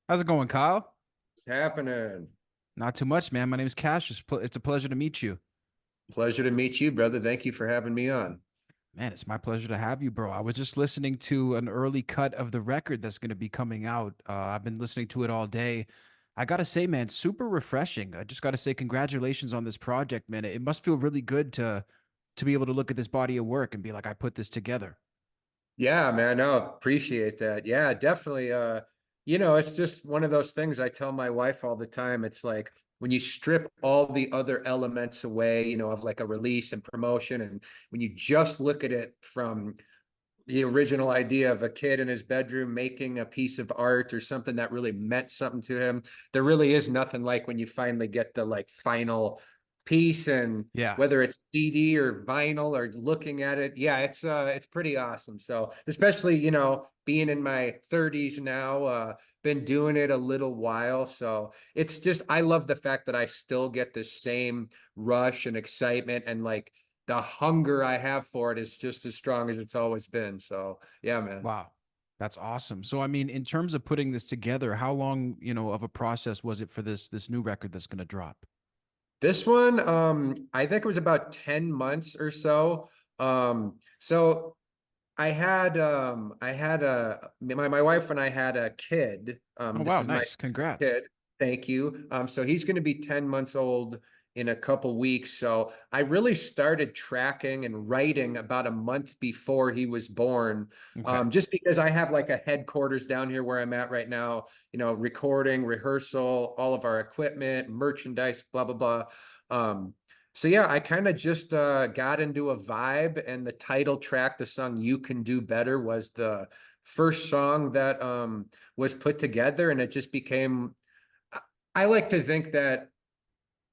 How's it going, Kyle? What's happening? Not too much, man. My name's Cash. It's a pleasure to meet you. Pleasure to meet you, brother. Thank you for having me on. Man, it's my pleasure to have you, bro. I was just listening to an early cut of the record that's going to be coming out. I've been listening to it all day. I gotta say, man, super refreshing. I just gotta say, congratulations on this project, man. It must feel really good to be able to look at this body of work and be like, I put this together. Yeah, man. No, appreciate that. Yeah, definitely. It's just one of those things I tell my wife all the time. It's like when you strip all the other elements away, of like a release and promotion, and when you just look at it from the original idea of a kid in his bedroom making a piece of art or something that really meant something to him. There really is nothing like when you finally get the like final piece, and Yeah. whether it's CD or vinyl or looking at it, yeah, it's pretty awesome. So especially, being in my 30s now, been doing it a little while. So it's just I love the fact that I still get the same rush and excitement, and like the hunger I have for it is just as strong as it's always been. So yeah, man. Wow. That's awesome. So, I mean, in terms of putting this together, how long, of a process was it for this new record that's going to drop? This one, I think it was about 10 months or so. So my wife and I had a kid. Oh, This wow. is my Nice. Congrats. kid. Thank you. So he's going to be 10 months old in a couple weeks. So I really started tracking and writing about a month before he was born. Okay. Just because I have like a headquarters down here where I'm at right now, recording, rehearsal, all of our equipment, merchandise, blah, blah, blah. Um, so yeah, I kind of just got into a vibe, and the title track, the song "You Can Do Better," was the first song that was put together, and it just became. I like to think that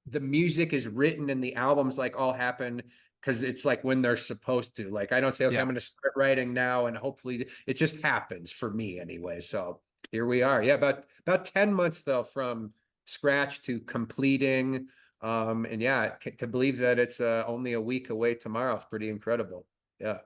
the music is written and the albums like all happen because it's like when they're supposed to. Like I don't say, okay, I'm Yeah. going to start writing now, and hopefully it just happens for me anyway. So here we are. Yeah, about 10 months though from scratch to completing. And yeah, to believe that it's only a week away tomorrow is pretty incredible. Yeah.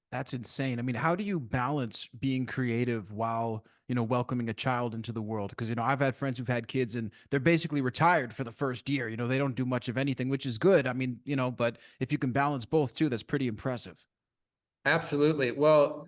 That's insane. I mean, how do you balance being creative while, welcoming a child into the world? Because, I've had friends who've had kids and they're basically retired for the first year. They don't do much of anything, which is good. I mean, but if you can balance both too, that's pretty impressive. Absolutely. Well,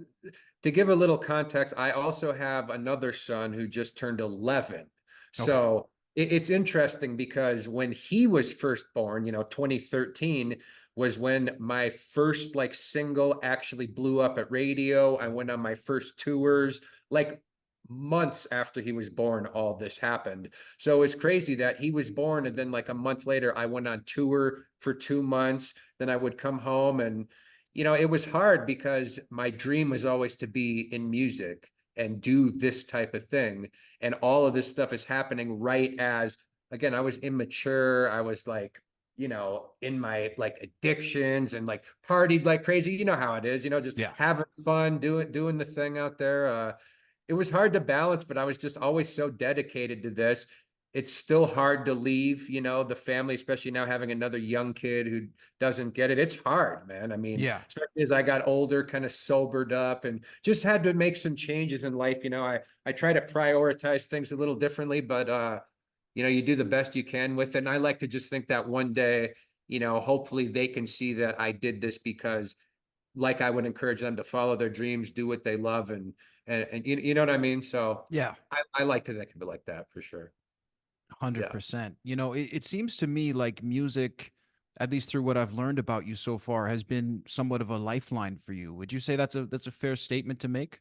to give a little context, I also have another son who just turned 11. Okay. So it's interesting because when he was first born, 2013 was when my first like single actually blew up at radio. I went on my first tours, like months after he was born, all this happened. So it's crazy that he was born, and then like a month later, I went on tour for 2 months. Then I would come home, and it was hard because my dream was always to be in music and do this type of thing. And all of this stuff is happening right as, again, I was immature. I was like, in my like addictions and like partied like crazy. You know how it is, just Yeah. having fun, doing the thing out there. It was hard to balance, but I was just always so dedicated to this. It's still hard to leave, the family, especially now having another young kid who doesn't get it. It's hard, man. I mean, Yeah. especially as I got older, kind of sobered up and just had to make some changes in life. I try to prioritize things a little differently, but you do the best you can with it. And I like to just think that one day, hopefully they can see that I did this because like I would encourage them to follow their dreams, do what they love, and you know what I mean? So Yeah. I like to think of it like that for sure. Yeah. 100%. It seems to me like music, at least through what I've learned about you so far, has been somewhat of a lifeline for you. Would you say that's a fair statement to make?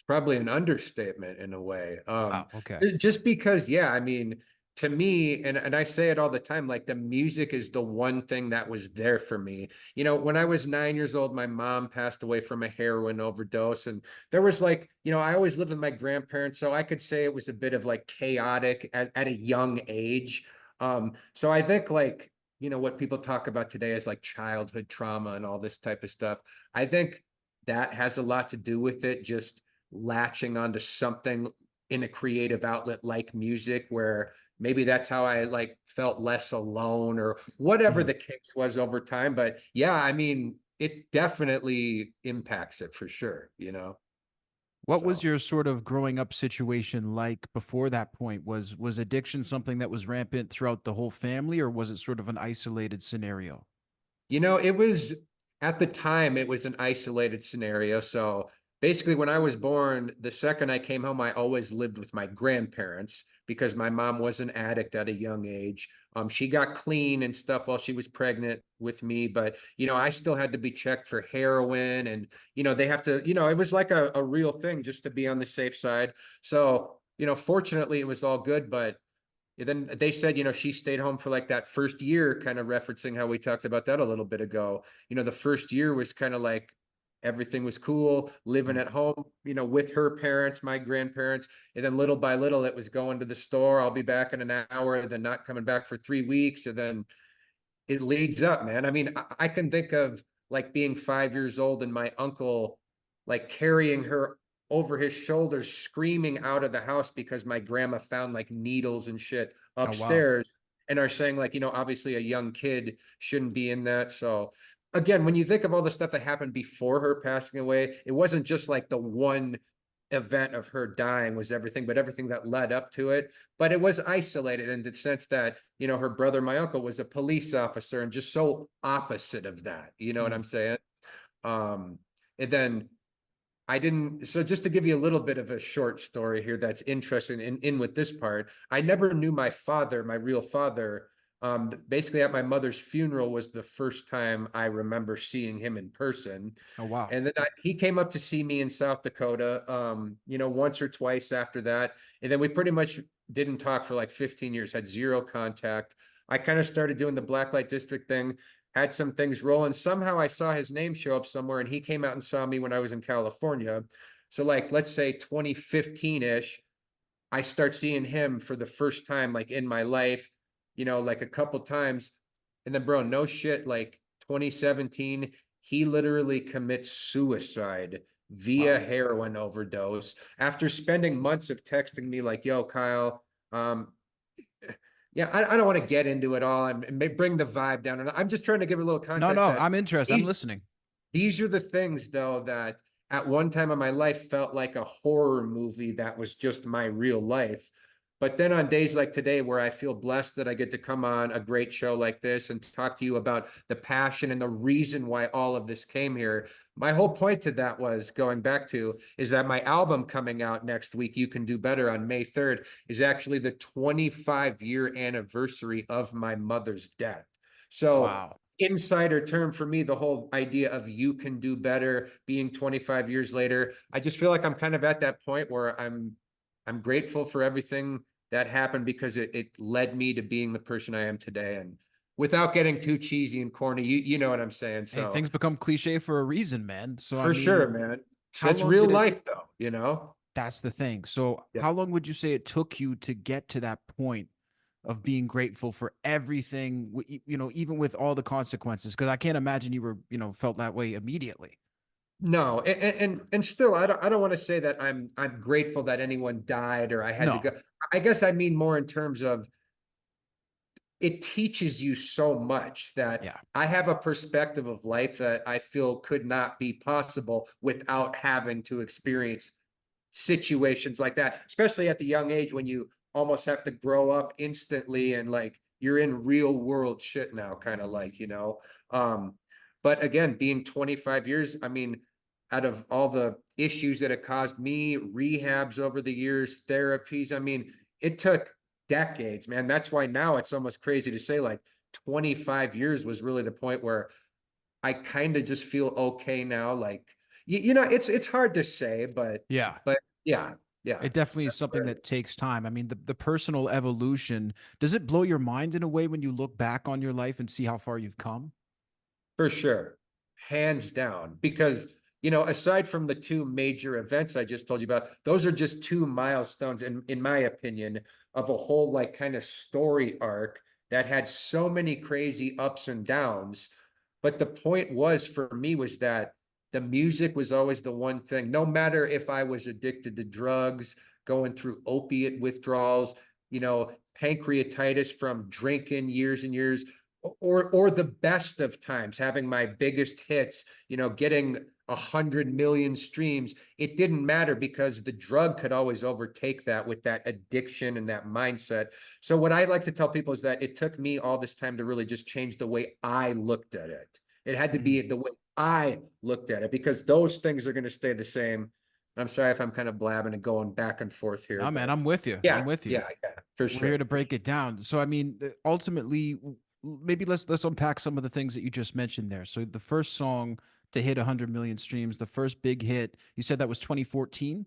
Probably an understatement in a way. Wow. Okay. Just because, yeah, I mean, to me, and I say it all the time, like the music is the one thing that was there for me. When I was 9 years old, my mom passed away from a heroin overdose. And there was like, I always lived with my grandparents, so I could say it was a bit of like chaotic at a young age. So I think like, what people talk about today is like childhood trauma and all this type of stuff. I think that has a lot to do with it. Just latching onto something in a creative outlet like music, where maybe that's how I like felt less alone or whatever Mhm. the case was over time. But yeah, I mean, it definitely impacts it for sure. What was So. your sort of growing up situation like before that point? Was addiction something that was rampant throughout the whole family, or was it sort of an isolated scenario? It was at the time, it was an isolated scenario. So basically, when I was born, the second I came home, I always lived with my grandparents because my mom was an addict at a young age. She got clean and stuff while she was pregnant with me, but I still had to be checked for heroin, and they have to, it was like a real thing just to be on the safe side. So, fortunately, it was all good, but then they said, she stayed home for like that first year, kind of referencing how we talked about that a little bit ago. The first year was kind of like everything was cool, living Mm. at home, with her parents, my grandparents. And then little by little, it was going to the store. I'll be back in an hour, then not coming back for 3 weeks. And then it leads up, man. I mean, I can think of like being 5 years old and my uncle like carrying her over his shoulders, screaming out of the house because my grandma found like needles and shit Oh wow. upstairs and are saying like, obviously a young kid shouldn't be in that. So again, when you think of all the stuff that happened before her passing away, it wasn't just like the one event of her dying was everything, but everything that led up to it. But it was isolated in the sense that, her brother, my uncle, was a police officer and just so opposite of that. You know what Mm. I'm saying? Um, and then I didn't, so just to give you a little bit of a short story here that's interesting in with this part, I never knew my father, my real father. Basically, at my mother's funeral was the first time I remember seeing him in person. Oh wow. And then he came up to see me in South Dakota, once or twice after that. And then we pretty much didn't talk for like 15 years, had zero contact. I kind of started doing the Blacklite District thing, had some things rolling. Somehow I saw his name show up somewhere and he came out and saw me when I was in California. So, like, let's say 2015 ish, I start seeing him for the first time, like in my life, like a couple times. And then, bro, no shit, like 2017, he literally commits suicide via Wow. heroin overdose after spending months of texting me, like, yo, Kyle, yeah, I don't want to get into it all and bring the vibe down. And I'm just trying to give a little No, context no, that I'm interested. I'm these listening. these are the things, though, that at one time in my life felt like a horror movie that was just my real life. But then on days like today, where I feel blessed that I get to come on a great show like this and talk to you about the passion and the reason why all of this came here, my whole point to that was going back to is that my album coming out next week, You Can Do Better, on May 3rd, is actually the 25-year anniversary of my mother's death. So Wow. insider term for me, the whole idea of you can do better being 25 years later. I just feel like I'm kind of at that point where I'm grateful for everything that happened because it led me to being the person I am today. And without getting too cheesy and corny, you know what I'm saying. Hey, So things become cliche for a reason, man. So I for mean, sure, man. how That's long real did it life though. that's the thing. So Yeah. how long would you say it took you to get to that point of being grateful for everything, even with all the consequences? Because I can't imagine you were, felt that way immediately. No, and still, I don't want to say that I'm grateful that anyone died or I had to No. go. I guess I mean more in terms of it teaches you so much that Yeah. I have a perspective of life that I feel could not be possible without having to experience situations like that, especially at the young age when you almost have to grow up instantly and like you're in real world shit now, kind of like, but again, being 25 years, I mean, out of all the issues that it caused me, rehabs over the years, therapies, I mean, it took decades, man. That's why now it's almost crazy to say like 25 years was really the point where I kind of just feel okay now. Like, it's hard to say, Yeah. but yeah, yeah. It definitely is That's something where, that takes time. I mean, the personal evolution, does it blow your mind in a way when you look back on your life and see how far you've come? for sure, hands down, because aside from the two major events I just told you about, those are just two milestones in my opinion of a whole like kind of story arc that had so many crazy ups and downs. But the point was for me was that the music was always the one thing, no matter if I was addicted to drugs, going through opiate withdrawals, pancreatitis from drinking years and years, or the best of times, having my biggest hits, getting 100 million streams. It didn't matter because the drug could always overtake that with that addiction and that mindset. So what I like to tell people is that it took me all this time to really just change the way I looked at it. It had to Mhm. be the way I looked at it, because those things are going to stay the same. I'm sorry if I'm kind of blabbing and going back and forth here, No, man, but I'm with you. yeah, I'm with you. yeah, for We're here sure. to break it down. So, I mean, ultimately, maybe let's unpack some of the things that you just mentioned there. So, the first song to hit 100 million streams, the first big hit, you said that was 2014.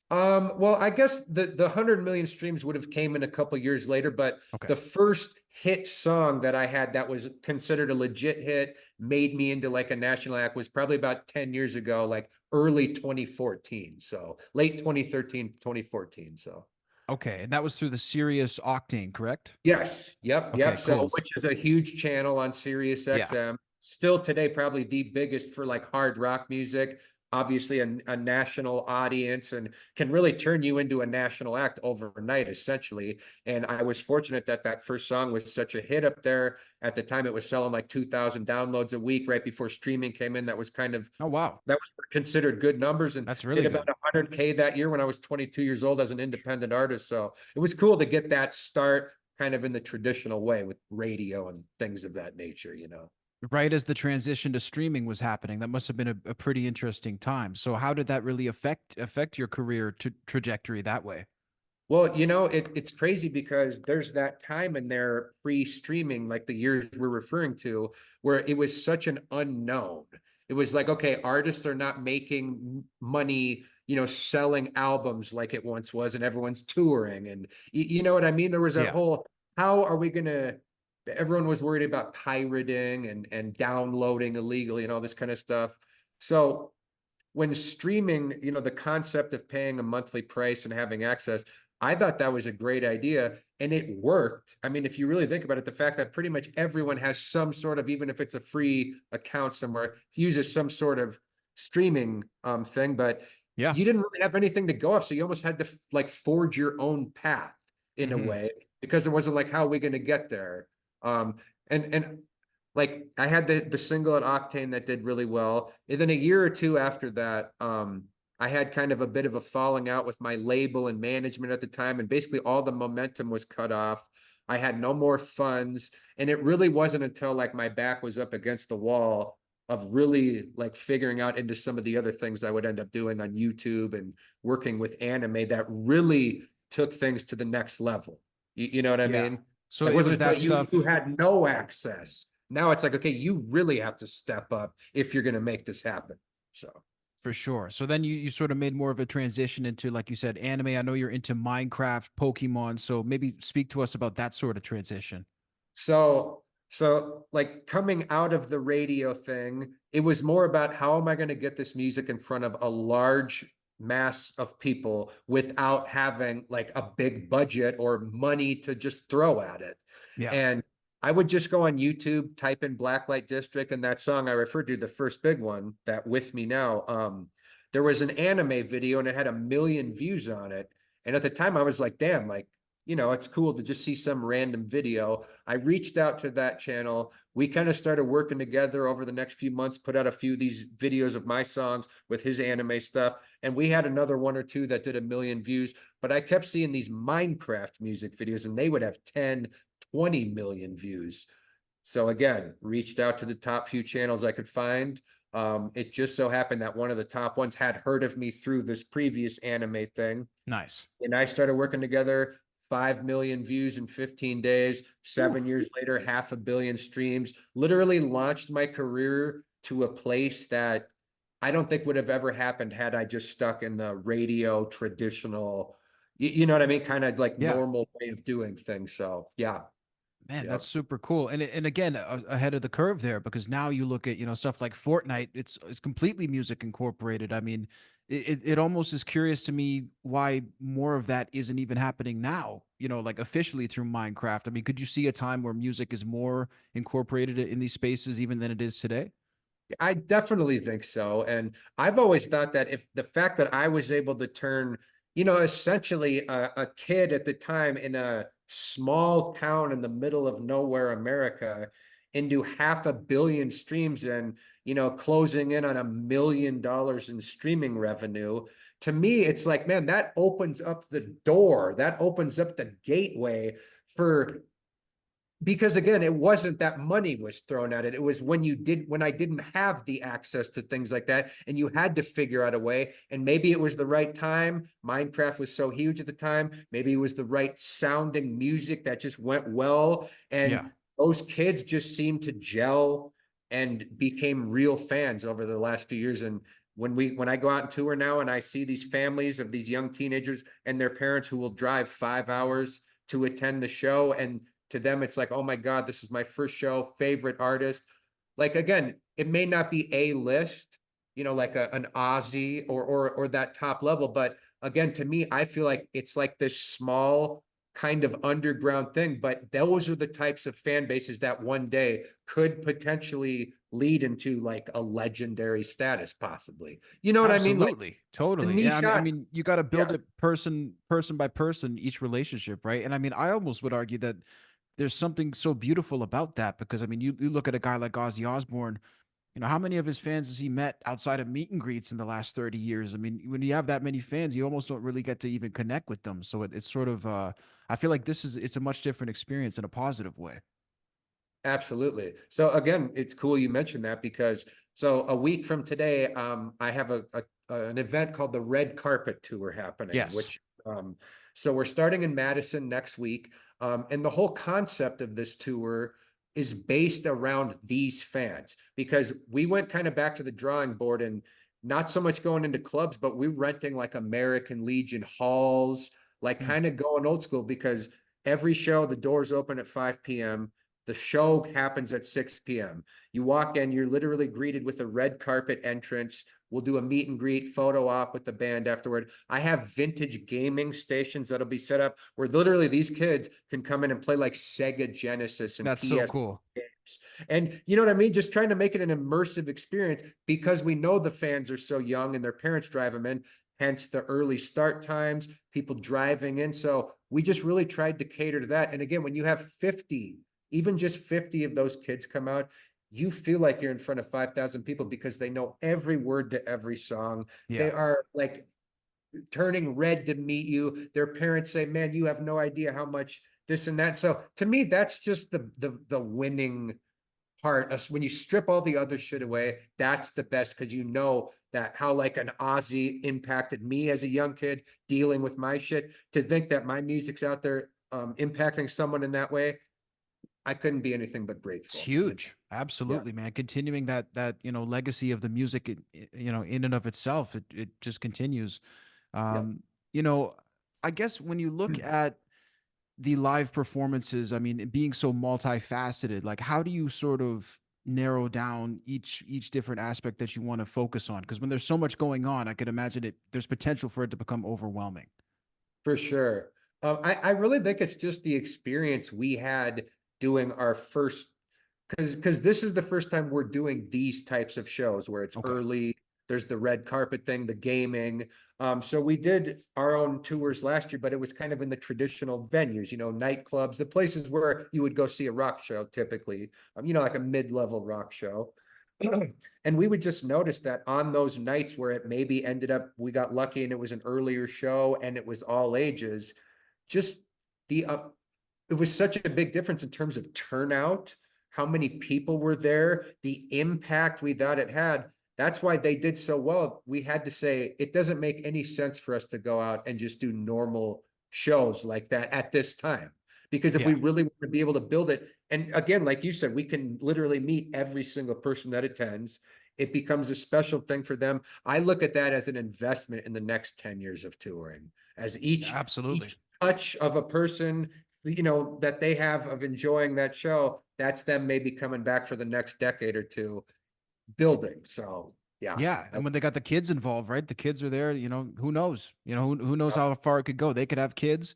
Well, I guess the 100 million streams would have came in a couple years later, but Okay. the first hit song that I had that was considered a legit hit, made me into like a national act, was probably about 10 years ago, like early 2014. So late 2013, 2014. So Okay, and that was through the Sirius Octane, correct? yes, yep. Okay, So, cool. which is a huge channel on Sirius Yeah. XM. Still today, probably the biggest for like hard rock music. Obviously, a national audience, and can really turn you into a national act overnight, essentially. And I was fortunate that that first song was such a hit up there. At the time, it was selling like 2,000 downloads a week right before streaming came in. That was kind of Oh, wow. that was considered good numbers, and That's did really about good. 100K that year when I was 22 years old as an independent artist. So it was cool to get that start kind of in the traditional way with radio and things of that nature. Right as the transition to streaming was happening, that must have been a pretty interesting time. So, how did that really affect your career trajectory that way? Well, it's crazy because there's that time in there pre-streaming, like the years we're referring to, where it was such an unknown. It was like, okay, artists are not making money, selling albums like it once was, and everyone's touring. And you know what I mean? There was that Yeah. whole, how are we gonna, everyone was worried about pirating and downloading illegally and all this kind of stuff. So when streaming, the concept of paying a monthly price and having access, I thought that was a great idea and it worked. I mean, if you really think about it, the fact that pretty much everyone has some sort of, even if it's a free account somewhere, uses some sort of streaming thing, but Yeah. you didn't really have anything to go off. So you almost had to like forge your own path in a Hmm. way, because it wasn't like, how are we going to get there? And like I had the single at Octane that did really well. And then a year or two after that, I had kind of a bit of a falling out with my label and management at the time, and basically all the momentum was cut off. I had no more funds, and it really wasn't until like my back was up against the wall of really like figuring out into some of the other things I would end up doing on YouTube and working with anime that really took things to the next level. You know what I Yeah. mean? So It it was wasn't that until you stuff. had no access. Now it's like, okay, you really have to step up if you're going to make this happen. So, For sure. So then you sort of made more of a transition into, like you said, anime. I know you're into Minecraft, Pokemon. So maybe speak to us about that sort of transition. so like coming out of the radio thing, it was more about how am I going to get this music in front of a large mass of people without having like a big budget or money to just throw at it. Yeah. And I would just go on YouTube, type in Blacklite District, and that song I referred to, the first big one, that With Me Now. There was an anime video and it had 1 million views on it. And at the time I was like, damn, like, it's cool to just see some random video. I reached out to that channel. We kind of started working together over the next few months, put out a few of these videos of my songs with his anime stuff. And we had another one or two that did 1 million views. But I kept seeing these Minecraft music videos and they would have 10, 20 million views. So again, reached out to the top few channels I could find. It just so happened that one of the top ones had heard of me through this previous anime thing. Nice. And I started working together, 5 million views in 15 days, Whew. 7 years later, 500 million streams, literally launched my career to a place that I don't think would have ever happened had I just stuck in the radio traditional, you know what I mean? Kind of like Yeah. normal way of doing things. So yeah, Man, yeah. that's super cool. And again, ahead of the curve there, because now you look at, stuff like Fortnite, it's completely music incorporated. I mean, it almost is curious to me why more of that isn't even happening now, like officially through Minecraft. I mean, could you see a time where music is more incorporated in these spaces even than it is today? I definitely think so. And I've always thought that if the fact that I was able to turn essentially a kid at the time in a small town in the middle of nowhere America into 500 million streams and, closing in on $1 million in streaming revenue. To me, it's like, man, that opens up the door, that opens up the gateway for, because again, it wasn't that money was thrown at it. It was when I didn't have the access to things like that, and you had to figure out a way. And maybe it was the right time. Minecraft was so huge at the time. Maybe it was the right sounding music that just went well. Yeah, And those kids just seemed to gel and became real fans over the last few years. And when I go out and tour now and I see these families of these young teenagers and their parents who will drive 5 hours to attend the show, and to them it's like, oh my god, this is my first show, favorite artist. Like, again, it may not be a list, like an Ozzy or that top level, but again, to me, I feel like it's like this small kind of underground thing, but those are the types of fan bases that one day could potentially lead into like a legendary status, possibly. You know what I mean? Like absolutely, the totally. Yeah, niche I on. mean, you got to build Yeah, it person by person, each relationship, right? And I mean, I almost would argue that there's something so beautiful about that because I mean, you look at a guy like Ozzy Osbourne. How many of his fans has he met outside of meet and greets in the last 30 years? I mean, when you have that many fans, you almost don't really get to even connect with them. So it's sort of, I feel like it's a much different experience in a positive way. absolutely. So again, it's cool you mentioned that, because so a week from today, I have an event called the Red Carpet Tour happening, Yes. which so we're starting in Madison next week. And the whole concept of this tour is based around these fans, because we went kind of back to the drawing board and not so much going into clubs, but we're renting like American Legion halls, like Mm. kind of going old school, because every show, the doors open at 5 p.m. The show happens at 6 p.m. You walk in, you're literally greeted with a red carpet entrance. We'll do a meet and greet photo op with the band afterward. I have vintage gaming stations that'll be set up where literally these kids can come in and play like Sega Genesis and That's so PS cool. games. And you know what I mean? Just trying to make it an immersive experience, because we know the fans are so young and their parents drive them in, hence the early start times, people driving in. So we just really tried to cater to that. And again, when you have 50, even just 50 of those kids come out, you feel like you're in front of 5,000 people, because they know every word to every song. They Yeah. are like turning red to meet you. Their parents say, man, you have no idea how much this and that. So to me, that's just the winning part. When you strip all the other shit away, that's the best, because you know that how like an Ozzy impacted me as a young kid dealing with my shit. To think that my music's out there impacting someone in that way, I couldn't be anything but It's grateful. huge. Yeah, Absolutely, man. Continuing that legacy of the music, in and of itself, it just continues. yeah. Um, you know, I guess when you look at the live performances, I mean, being so multifaceted, like how do you sort of narrow down each different aspect that you want to focus on? Because when there's so much going on, I could imagine there's potential for it to become overwhelming. For sure. I really think it's just the experience we had doing our first, because this is the first time we're doing these types of shows where it's Okay. early. There's the red carpet thing, the gaming. So we did our own tours last year, but it was kind of in the traditional venues, nightclubs, the places where you would go see a rock show typically, like a mid-level rock show. And we would just notice that on those nights where it maybe ended up, we got lucky and it was an earlier show and it was all ages, just the it was such a big difference in terms of turnout, how many people were there, the impact we thought it had. That's why they did so well. We had to say it doesn't make any sense for us to go out and just do normal shows like that at this time. Because if we Yeah. really want to be able to build it, and again, like you said, we can literally meet every single person that attends. It becomes a special thing for them. I look at that as an investment in the next 10 years of touring, as Absolutely. each touch of a person, that they have of enjoying that show, that's them maybe coming back for the next decade or two building. So yeah. Yeah, and when they got the kids involved, right? The kids are there, who knows? Who knows how far it could go. They could have kids,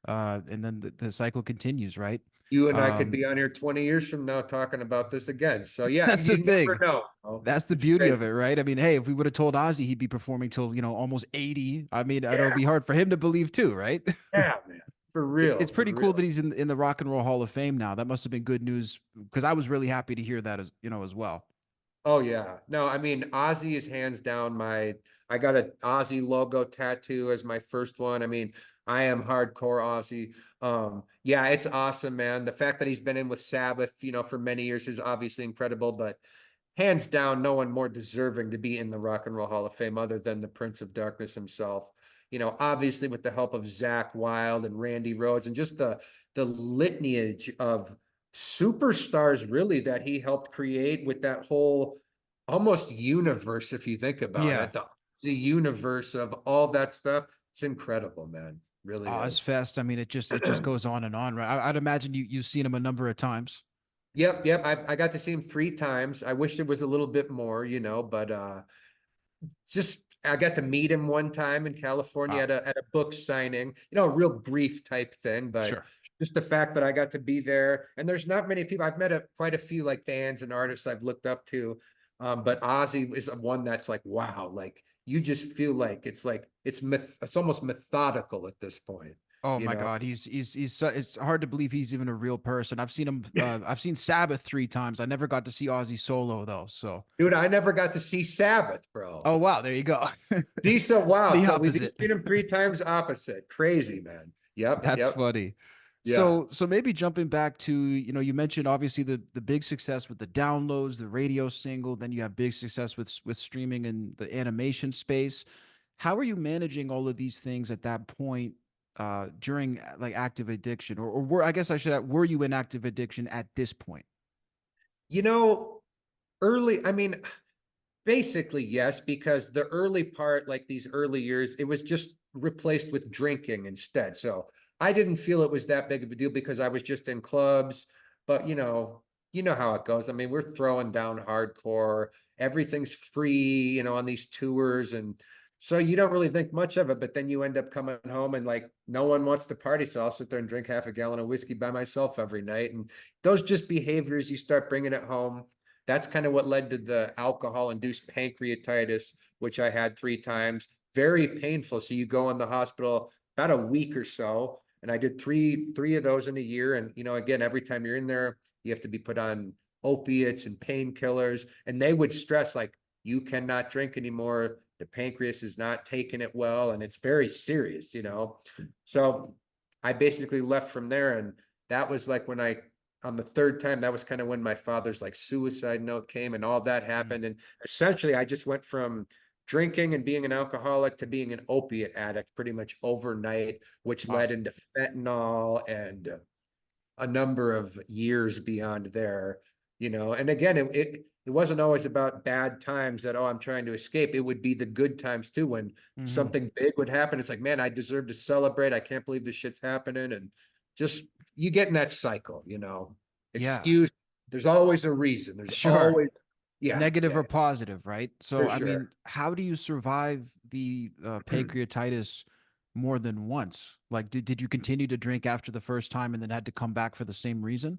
and then the cycle continues, right? You and I could Um, be on here 20 years from now talking about this again. So yeah, that's the you never thing. know. Oh, That's the it's beauty of crazy. it, right? I mean, hey, if we would have told Ozzy he'd be performing till, almost 80, I mean, it'll Yeah, be hard for him to believe too, right? yeah, man. For It's real, for pretty cool that real. he's in the Rock and Roll Hall of Fame now. That must have been good news because I was really happy to hear that as well. Oh yeah. No, I mean Ozzy is hands down I got an Ozzy logo tattoo as my first one. I mean, I am hardcore Ozzy. Yeah, it's awesome, man. The fact that he's been in with Sabbath, for many years is obviously incredible, but hands down, no one more deserving to be in the Rock and Roll Hall of Fame other than the Prince of Darkness himself. Obviously with the help of Zakk Wylde and Randy Rhoads and just the lineage of superstars really that he helped create with that whole almost universe, if you think about Yeah. it, the universe of all that stuff. It's incredible, man. Really is. Ozfest. I mean, it just goes on and on, right? I'd imagine you've seen him a number of times. Yep, yep. I got to see him 3 times. I wish there was a little bit more, but just I got to meet him one time in California Wow. at a book signing, a real brief type thing, but Sure. just the fact that I got to be there, and there's not many people. I've met quite a few like bands and artists I've looked up to, but Ozzy is one that's like wow, like you just feel like it's almost methodical at this point, Oh you my know. God, it's hard to believe he's even a real person. I've seen him. I've seen Sabbath 3 times. I never got to see Ozzy solo though. So, Dude, I never got to see Sabbath, bro. oh wow, there you go. Decent, wow. The So we've opposite. seen him 3 times opposite. Crazy, man. Yep, That's yep, funny. yeah. So maybe jumping back to, you mentioned obviously the big success with the downloads, the radio single, then you have big success with streaming and the animation space. How are you managing all of these things at that point during like active addiction or were I guess I should were you in active addiction at this point? You know, early, I mean, basically, yes, because the early part, like these early years, it was just replaced with drinking instead. So I didn't feel it was that big of a deal because I was just in clubs. But you know how it goes. I mean, we're throwing down hardcore. Everything's free, on these tours. And so you don't really think much of it, but then you end up coming home and like no one wants to party. So I'll sit there and drink half a gallon of whiskey by myself every night. And those just behaviors you start bringing it home. That's kind of what led to the alcohol-induced pancreatitis, which I had 3 times. Very painful. So you go in the hospital about a week or so, and I did three of those in a year. And again, every time you're in there, you have to be put on opiates and painkillers. And they would stress like, you cannot drink anymore. The pancreas is not taking it well, and it's very serious. So I basically left from there, and that was like when I on the third time, that was kind of when my father's like suicide note came and all that Mm. happened. And essentially, I just went from drinking and being an alcoholic to being an opiate addict pretty much overnight, which Wow. led into fentanyl and a number of years beyond there. And again, it wasn't always about bad times that, oh, I'm trying to escape. It would be the good times too when Hmm. something big would happen. It's like, man, I deserve to celebrate. I can't believe this shit's happening. And just you get in that cycle. Yeah, Excuse, there's always a reason. There's sure. always, yeah, Negative yeah, or positive, right? So, for I mean, sure. how do you survive the pancreatitis more than once? Like, did you continue to drink after the first time and then had to come back for the same reason?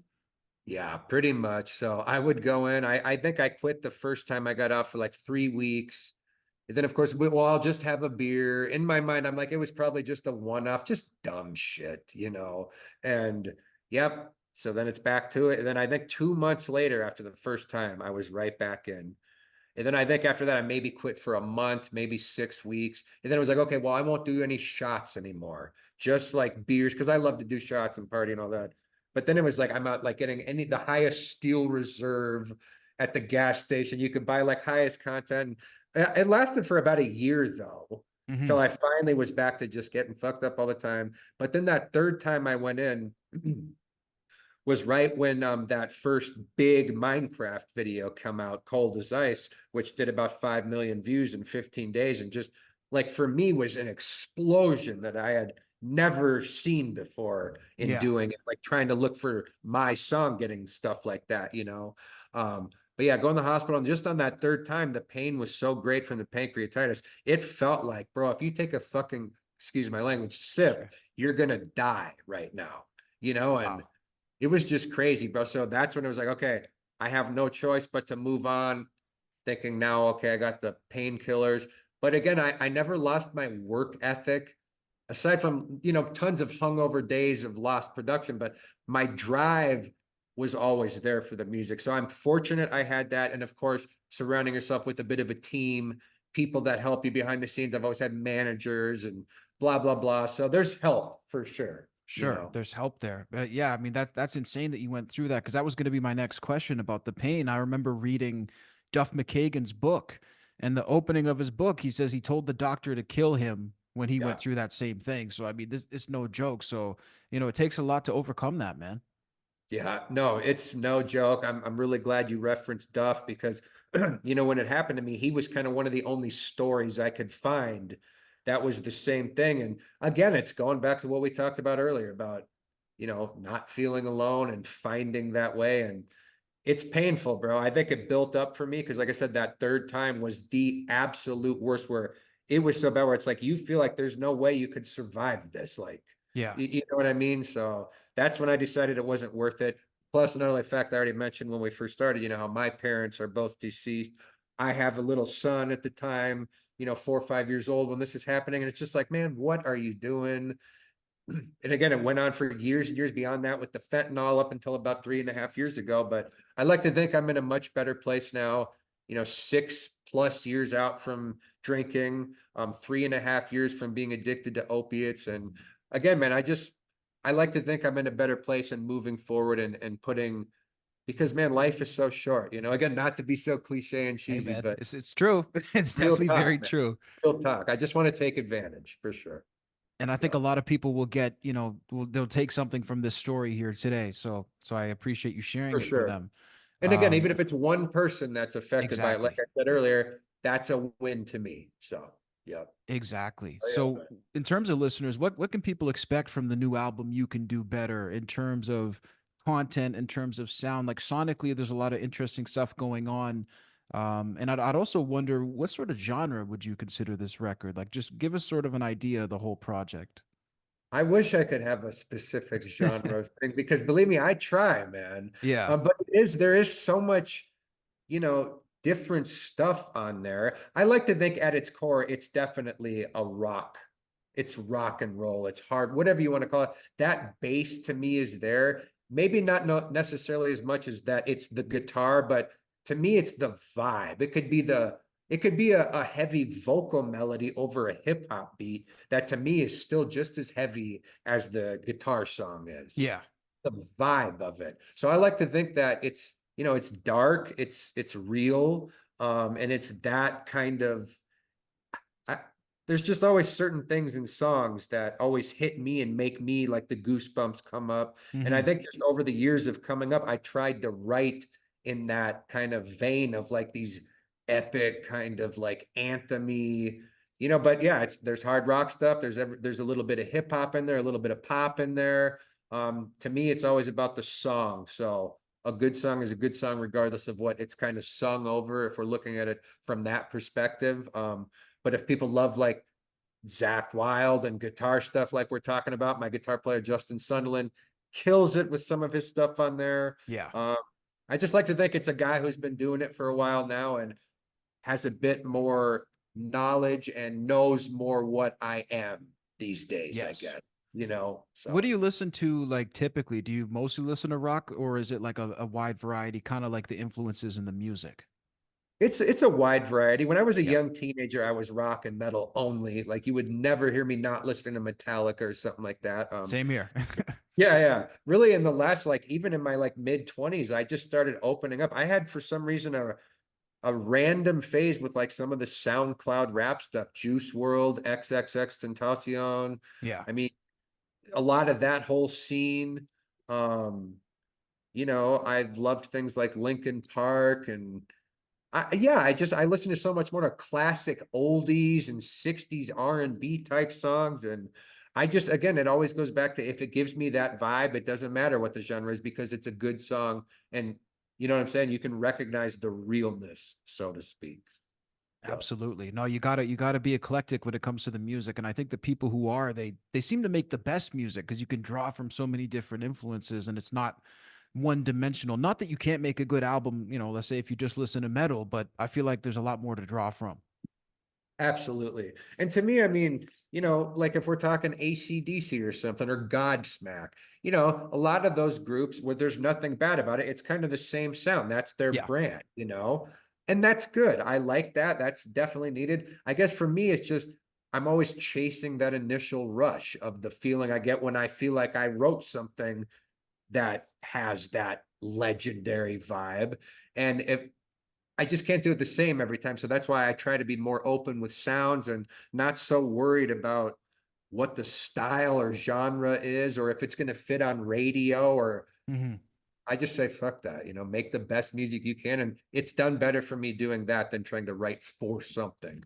Yeah, pretty much. So I would go in. I think I quit the first time I got out for like 3 weeks. And then, of course, well, I'll just have a beer. In my mind, I'm like, it was probably just a one-off, just dumb shit. And yep. So then it's back to it. And then I think 2 months later, after the first time, I was right back in. And then I think after that, I maybe quit for a month, maybe 6 weeks. And then it was like, okay, well, I won't do any shots anymore, just like beers, because I love to do shots and party and all that. But then it was like, I'm not like getting the highest steel reserve at the gas station. You could buy like highest content. It lasted for about a year though, till Hmm. I finally was back to just getting fucked up all the time. But then that third time I went in, was right when that first big Minecraft video come out, Cold as Ice, which did about 5 million views in 15 days. And just like for me was an explosion that I had never seen before in Yeah. doing it, like trying to look for my song, getting stuff like that. But yeah, going to the hospital and just on that third time, the pain was so great from the pancreatitis. It felt like, bro, if you take a fucking, excuse my language, sip, Sure. you're gonna die right now. And Wow. it was just crazy, bro. So that's when it was like, okay, I have no choice but to move on, thinking now, okay, I got the painkillers. But again, I never lost my work ethic, aside from, tons of hungover days of lost production, but my drive was always there for the music. So I'm fortunate I had that. And of course, surrounding yourself with a bit of a team, people that help you behind the scenes. I've always had managers and blah, blah, blah. So there's help for sure, Sure, there's help there. But yeah, I mean that's insane that you went through that because that was going to be my next question about the pain. I remember reading Duff McKagan's book, and the opening of his book, he says he told the doctor to kill him when he went Yeah. through that same thing. So I mean, this it's no joke. So it takes a lot to overcome that, man. Yeah, no, it's no joke. I'm really glad you referenced Duff because when it happened to me, he was kind of one of the only stories I could find that was the same thing. And again, it's going back to what we talked about earlier about, not feeling alone and finding that way. And it's painful, bro. I think it built up for me because, like I said, that third time was the absolute worst where it was so bad where it's like you feel like there's no way you could survive this. Like, Yeah. you know what I mean? So that's when I decided it wasn't worth it. Plus, another fact I already mentioned when we first started, how my parents are both deceased. I have a little son at the time, 4 or 5 years old when this is happening. And it's just like, man, what are you doing? And again, it went on for years and years beyond that with the fentanyl up until about 3.5 years ago. But I like to think I'm in a much better place now, 6+ years out from drinking, 3.5 years from being addicted to opiates. And again, man, I like to think I'm in a better place and moving forward and putting, because man, life is so short, again, not to be so cliche and Hey, cheesy, man, but it's true. It's real definitely talk, very man, true. real talk. I just want to take advantage for sure. And I think a So lot of people will get, they'll take something from this story here today. So I appreciate you sharing for it for sure. them. And again, even if it's one person that's affected by it, like Exactly. I said earlier, that's a win to me. So, yeah. Exactly. Oh, So, yeah. in terms of listeners, what can people expect from the new album You Can Do Better in terms of content, in terms of sound? Like sonically, there's a lot of interesting stuff going on. And I'd also wonder what sort of genre would you consider this record? Like, just give us sort of an idea of the whole project. I wish I could have a specific genre thing because believe me, I try, man. Yeah. But there is so much, different stuff on there. I like to think at its core, it's definitely a rock. It's rock and roll. It's hard, whatever you want to call it. That bass to me is there. Maybe not necessarily as much as that it's the guitar, but to me, it's the vibe. It could be a heavy vocal melody over a hip hop beat that to me is still just as heavy as the guitar song is. Yeah. The vibe of it. So I like to think that it's dark, it's real, and it's that kind of I, there's just always certain things in songs that always hit me and make me like the goosebumps come up. And I Hmm. think just over the years of coming up, I tried to write in that kind of vein of like these epic kind of like anthemy, but yeah, there's hard rock stuff. There's a little bit of hip hop in there, a little bit of pop in there. To me, it's always about the song. So a good song is a good song, regardless of what it's kind of sung over, if we're looking at it from that perspective. But if people love like Zach Wild and guitar stuff like we're talking about, my guitar player Justin Sunderland kills it with some of his stuff on there. Yeah. Um, I just like to think it's a guy who's been doing it for a while now and has a bit more knowledge and knows more what I am these days, I Yes. guess, What do so. you listen to like typically? Do you mostly listen to rock or is it like a wide variety, kind of like the influences in the music? It's a wide variety. When I was a Yeah. young teenager, I was rock and metal only. Like you would never hear me not listening to Metallica or something like that. Same here. Yeah, yeah. Really in the last like even in my like mid 20s, I just started opening up. I had for some reason a random phase with like some of the SoundCloud rap stuff, Juice World, XXX Tentacion. Yeah. I mean, a lot of that whole scene. Um, I loved things like Linkin Park and yeah, I listen to so much more to classic oldies and 60s R&B type songs. And I just, again, it always goes back to if it gives me that vibe, it doesn't matter what the genre is because it's a good song. And you know what I'm saying? You can recognize the realness, so to speak. So Absolutely. No, you gotta be eclectic when it comes to the music. And I think the people who are, they seem to make the best music because you can draw from so many different influences and it's not one dimensional. Not that you can't make a good album, let's say if you just listen to metal, but I feel like there's a lot more to draw from. absolutely. And to me, I mean, like if we're talking AC/DC or something or Godsmack, a lot of those groups where there's nothing bad about it, it's kind of the same sound. That's their Yeah. brand. And that's good. I like that. That's definitely needed. I guess for me, it's just I'm always chasing that initial rush of the feeling I get when I feel like I wrote something that has that legendary vibe. And if I just can't do it the same every time. So that's why I try to be more open with sounds and not so worried about what the style or genre is or if it's going to fit on radio or Mhm. I just say fuck that, make the best music you can and it's done better for me doing that than trying to write for something.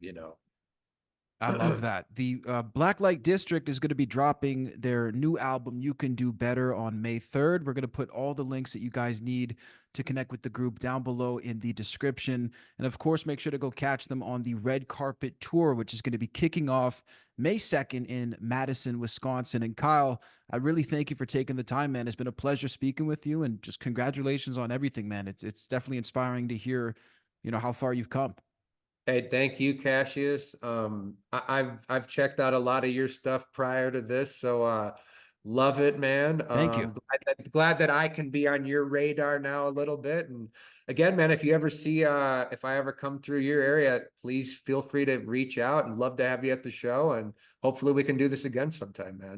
I love that. The Blacklite District is going to be dropping their new album, You Can Do Better, on May 3rd. We're going to put all the links that you guys need to connect with the group down below in the description. And of course, make sure to go catch them on the Red Carpet Tour, which is going to be kicking off May 2nd in Madison, Wisconsin. And Kyle, I really thank you for taking the time, man. It's been a pleasure speaking with you and just congratulations on everything, man. It's definitely inspiring to hear, how far you've come. Hey, thank you, Cassius. I've checked out a lot of your stuff prior to this, so love it, man. Thank you. Glad that I can be on your radar now a little bit. And again, man, if I ever come through your area, please feel free to reach out and love to have you at the show. And hopefully we can do this again sometime, man.